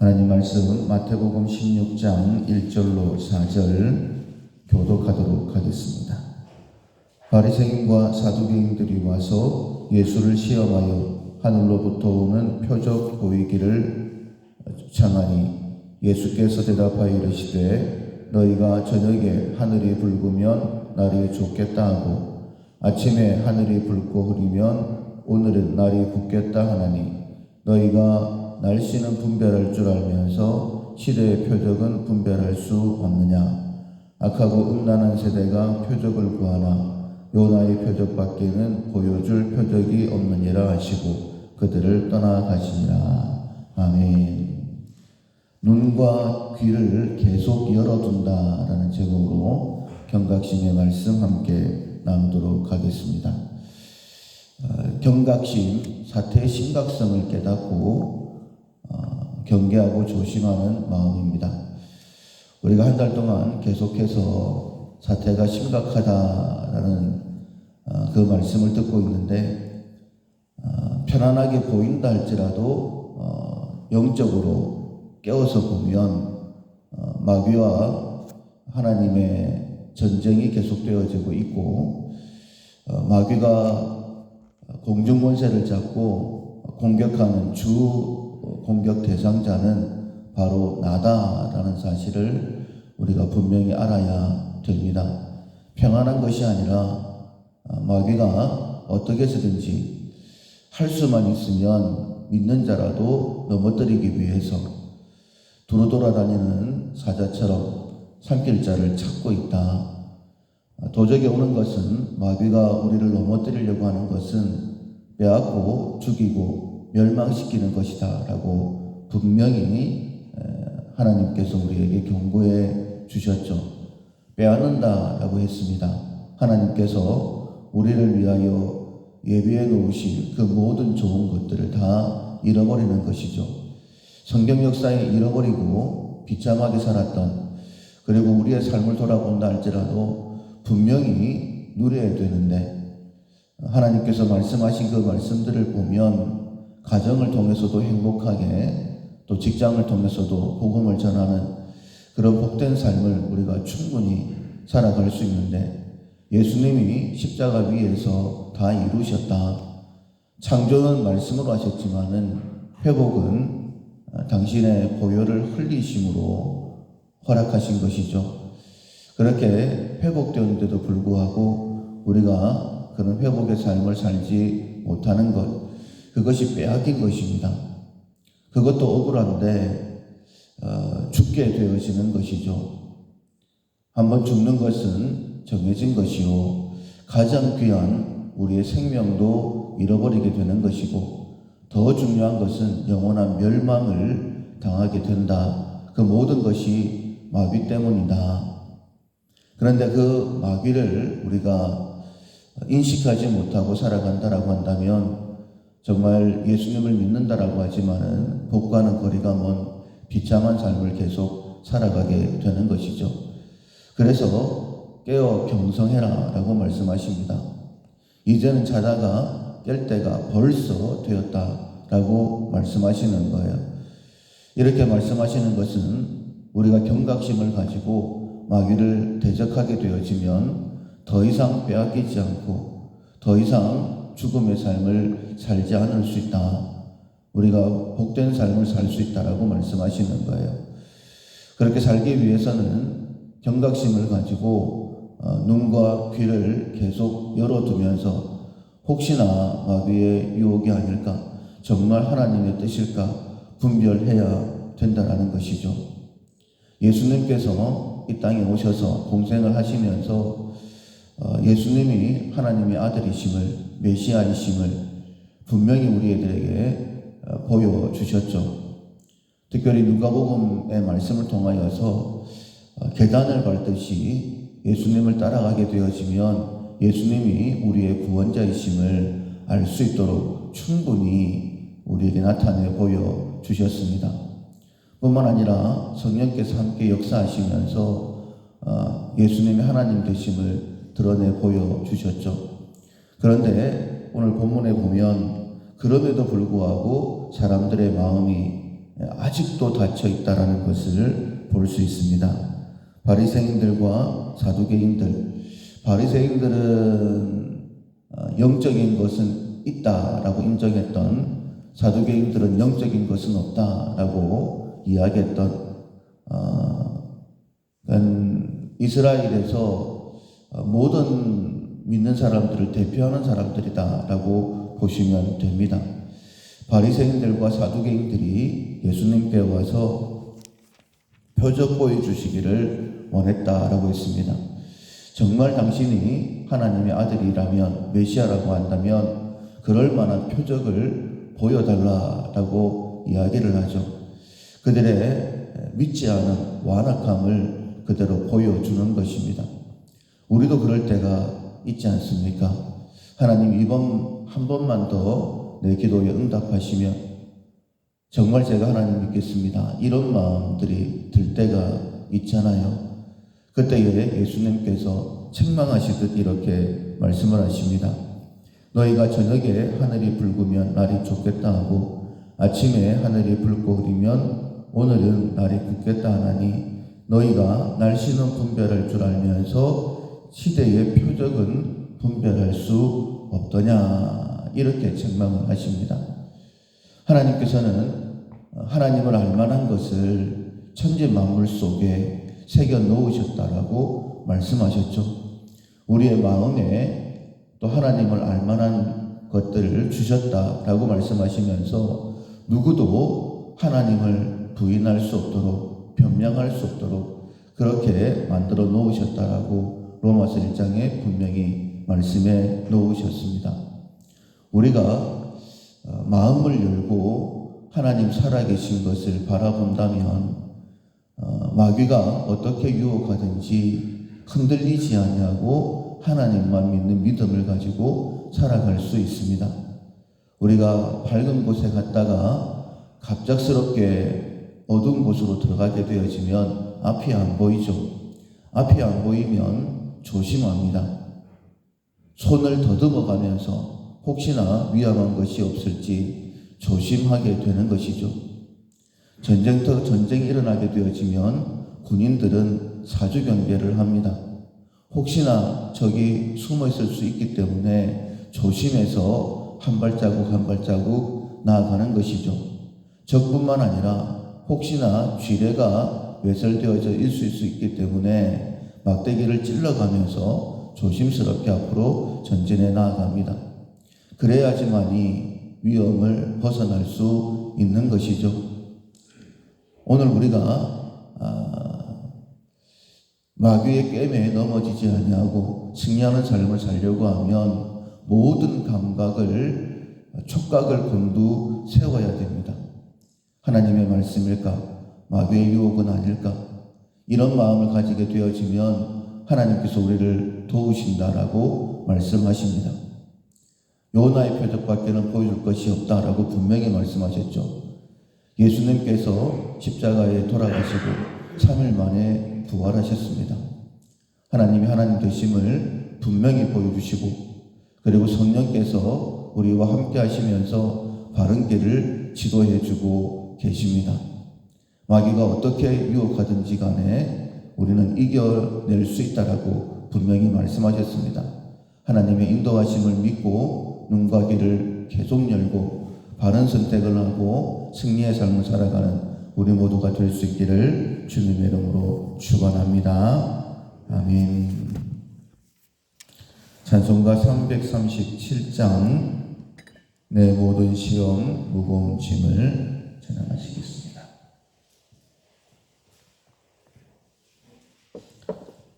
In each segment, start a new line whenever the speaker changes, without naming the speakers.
하나님 말씀 마태복음 16장 1절로 4절 교독하도록 하겠습니다. 바리새인과 사두개인들이 와서 예수를 시험하여 하늘로부터 오는 표적 보이기를 청하니 예수께서 대답하여 이르시되 너희가 저녁에 하늘이 붉으면 날이 좋겠다 하고 아침에 하늘이 붉고 흐리면 오늘은 날이 붓겠다 하나니 너희가 날씨는 분별할 줄 알면서 시대의 표적은 분별할 수 없느냐. 악하고 음란한 세대가 표적을 구하나 요나의 표적밖에는 보여줄 표적이 없느니라 하시고 그들을 떠나가시니라. 아멘. 눈과 귀를 계속 열어둔다라는 제목으로 경각심의 말씀 함께 나누도록 하겠습니다. 경각심, 사태의 심각성을 깨닫고 경계하고 조심하는 마음입니다. 우리가 한 달 동안 계속해서 사태가 심각하다라는 그 말씀을 듣고 있는데 편안하게 보인다 할지라도 영적으로 깨워서 보면 마귀와 하나님의 전쟁이 계속되어지고 있고 마귀가 공중권세를 잡고 공격하는 주 공격 대상자는 바로 나다라는 사실을 우리가 분명히 알아야 됩니다. 평안한 것이 아니라 마귀가 어떻게 해서든지 할 수만 있으면 믿는 자라도 넘어뜨리기 위해서 두루 돌아다니는 사자처럼 삼킬 자를 찾고 있다. 도적이 오는 것은 마귀가 우리를 넘어뜨리려고 하는 것은 빼앗고 죽이고 멸망시키는 것이다 라고 분명히 하나님께서 우리에게 경고해 주셨죠. 빼앗는다 라고 했습니다. 하나님께서 우리를 위하여 예비해 놓으신 그 모든 좋은 것들을 다 잃어버리는 것이죠. 성경 역사에 잃어버리고 비참하게 살았던, 그리고 우리의 삶을 돌아본다 할지라도 분명히 누려야 되는데 하나님께서 말씀하신 그 말씀들을 보면 가정을 통해서도 행복하게, 또 직장을 통해서도 복음을 전하는 그런 복된 삶을 우리가 충분히 살아갈 수 있는데 예수님이 십자가 위에서 다 이루셨다. 창조는 말씀으로 하셨지만은 회복은 당신의 보혈을 흘리심으로 허락하신 것이죠. 그렇게 회복되었는데도 불구하고 우리가 그런 회복의 삶을 살지 못하는 것, 그것이 빼앗긴 것입니다. 그것도 억울한데 죽게 되어지는 것이죠. 한번 죽는 것은 정해진 것이요, 가장 귀한 우리의 생명도 잃어버리게 되는 것이고, 더 중요한 것은 영원한 멸망을 당하게 된다. 그 모든 것이 마귀 때문이다. 그런데 그 마귀를 우리가 인식하지 못하고 살아간다라고 한다면 정말 예수님을 믿는다라고 하지만은 복과는 거리가 먼 비참한 삶을 계속 살아가게 되는 것이죠. 그래서 깨어 경성해라 라고 말씀하십니다. 이제는 자다가 깰 때가 벌써 되었다라고 말씀하시는 거예요. 이렇게 말씀하시는 것은 우리가 경각심을 가지고 마귀를 대적하게 되어지면 더 이상 빼앗기지 않고 더 이상 죽음의 삶을 살지 않을 수 있다. 우리가 복된 삶을 살 수 있다라고 말씀하시는 거예요. 그렇게 살기 위해서는 경각심을 가지고 눈과 귀를 계속 열어두면서 혹시나 마귀의 유혹이 아닐까, 정말 하나님의 뜻일까 분별해야 된다라는 것이죠. 예수님께서 이 땅에 오셔서 공생을 하시면서 예수님이 하나님의 아들이심을, 메시아이심을 분명히 우리들에게 보여주셨죠. 특별히 누가복음의 말씀을 통하여서 계단을 밟듯이 예수님을 따라가게 되어지면 예수님이 우리의 구원자이심을 알 수 있도록 충분히 우리에게 나타내 보여주셨습니다. 뿐만 아니라 성령께서 함께 역사하시면서 예수님이 하나님 되심을 드러내 보여주셨죠. 그런데 오늘 본문에 보면 그럼에도 불구하고 사람들의 마음이 아직도 닫혀 있다라는 것을 볼 수 있습니다. 바리새인들과 사두개인들, 바리새인들은 영적인 것은 있다라고 인정했던, 사두개인들은 영적인 것은 없다라고 이야기했던, 이스라엘에서 모든 믿는 사람들을 대표하는 사람들이다라고 보시면 됩니다. 바리새인들과 사두개인들이 예수님께 와서 표적 보여주시기를 원했다라고 했습니다. 정말 당신이 하나님의 아들이라면, 메시아라고 한다면 그럴 만한 표적을 보여달라라고 이야기를 하죠. 그들의 믿지 않은 완악함을 그대로 보여주는 것입니다. 우리도 그럴 때가 있지 않습니까? 하나님, 이번 한 번만 더 내 기도에 응답하시면 정말 제가 하나님 믿겠습니다, 이런 마음들이 들 때가 있잖아요. 그때에 예수님께서 책망하시듯 이렇게 말씀을 하십니다. 너희가 저녁에 하늘이 붉으면 날이 좁겠다 하고 아침에 하늘이 붉고 흐리면 오늘은 날이 굳겠다 하나니 너희가 날씨는 분별할 줄 알면서 시대의 표적은 분별할 수 없더냐, 이렇게 책망을 하십니다. 하나님께서는 하나님을 알만한 것을 천지 만물 속에 새겨 놓으셨다라고 말씀하셨죠. 우리의 마음에 또 하나님을 알만한 것들을 주셨다라고 말씀하시면서 누구도 하나님을 부인할 수 없도록, 변명할 수 없도록 그렇게 만들어 놓으셨다라고 로마서 1장에 분명히 말씀해 놓으셨습니다. 우리가 마음을 열고 하나님 살아계신 것을 바라본다면 마귀가 어떻게 유혹하든지 흔들리지 아니하고 하나님만 믿는 믿음을 가지고 살아갈 수 있습니다. 우리가 밝은 곳에 갔다가 갑작스럽게 어두운 곳으로 들어가게 되어지면 앞이 안 보이죠. 앞이 안 보이면 조심합니다. 손을 더듬어 가면서 혹시나 위험한 것이 없을지 조심하게 되는 것이죠. 전쟁이 일어나게 되어지면 군인들은 사주 경계를 합니다. 혹시나 적이 숨어 있을 수 있기 때문에 조심해서 한 발자국 한 발자국 나아가는 것이죠. 적뿐만 아니라 혹시나 쥐레가 외설되어져 있을 수 있기 때문에 막대기를 찔러가면서 조심스럽게 앞으로 전진해 나아갑니다. 그래야지만이 위험을 벗어날 수 있는 것이죠. 오늘 우리가 마귀의 꿰매에 넘어지지 아니하고 승리하는 삶을 살려고 하면 모든 감각을, 촉각을 곤두 세워야 됩니다. 하나님의 말씀일까? 마귀의 유혹은 아닐까? 이런 마음을 가지게 되어지면 하나님께서 우리를 도우신다라고 말씀하십니다. 요나의 표적밖에는 보여줄 것이 없다라고 분명히 말씀하셨죠. 예수님께서 십자가에 돌아가시고 3일 만에 부활하셨습니다. 하나님이 하나님 되심을 분명히 보여주시고, 그리고 성령께서 우리와 함께 하시면서 바른 길을 지도해 주고 계십니다. 마귀가 어떻게 유혹하든지 간에 우리는 이겨낼 수 있다라고 분명히 말씀하셨습니다. 하나님의 인도하심을 믿고 눈과 귀를 계속 열고 바른 선택을 하고 승리의 삶을 살아가는 우리 모두가 될 수 있기를 주님의 이름으로 축원합니다. 아멘. 찬송가 337장 내 모든 시험 무거운 짐을 찬양하시겠습니다.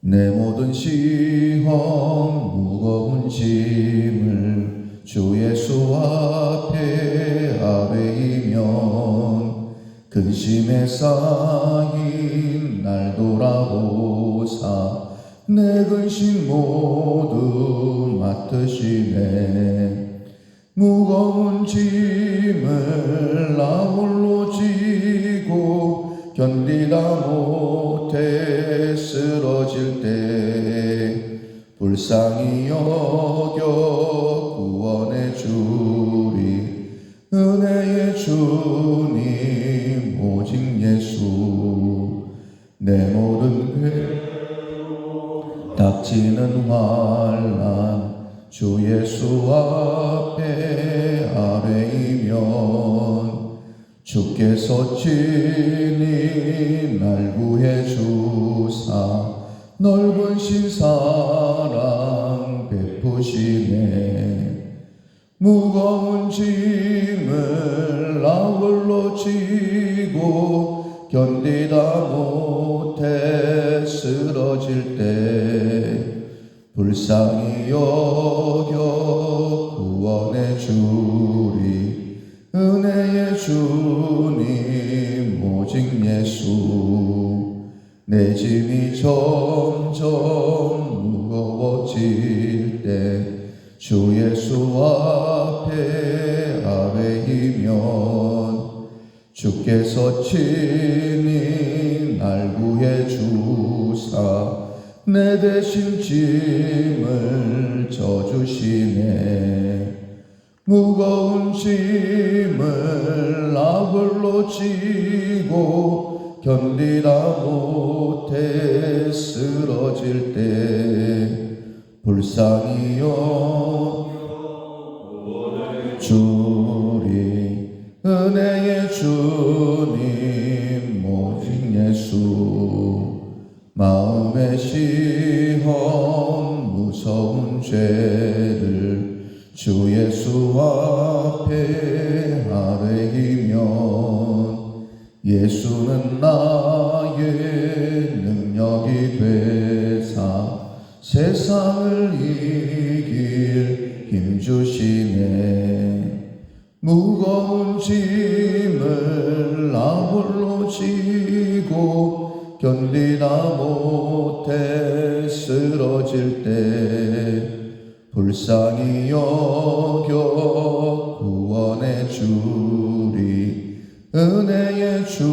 내 모든 시험 무거운 짐을 주 예수 앞에 아뢰이면 근심에 쌓인 날 돌아보사 내 근심 모두 맡으시네. 무거운 짐을 나 홀로 지고 견디다 못해 쓰러질 때 불쌍히 여겨 구원해 주리 은혜의 주님 내 모든 닥치는 환난 주 예수 앞에 아뢰이면 주께서 친히 날 구해 주사 넓은 신사랑 베푸시네. 무거운 짐을 나 홀로 지고 견디다 못해 쓰러질 때 불쌍히 여겨 구원해 주리. 은혜의 주님 오직 예수. 내 짐이 점점 무거워질 때 주 예수 앞에 아뢰이면 주께서 친히 날 구해 주사 내 대신 짐을 져주시네. 무거운 짐을 나 홀로 지고 견디다 못해 쓰러질 때 불쌍히 여겨 주리. 은혜의 주님 오직 예수. 마음의 시험 무서운 죄를 주 예수 앞에 아뢰이면 예수는 나의 능력이 되사 세상을 이길 힘 주시네. 무거운 짐을 나 홀로 지고 견디다 못해 쓰러질 때 불쌍히 여겨 구원해 주리. 은혜의 주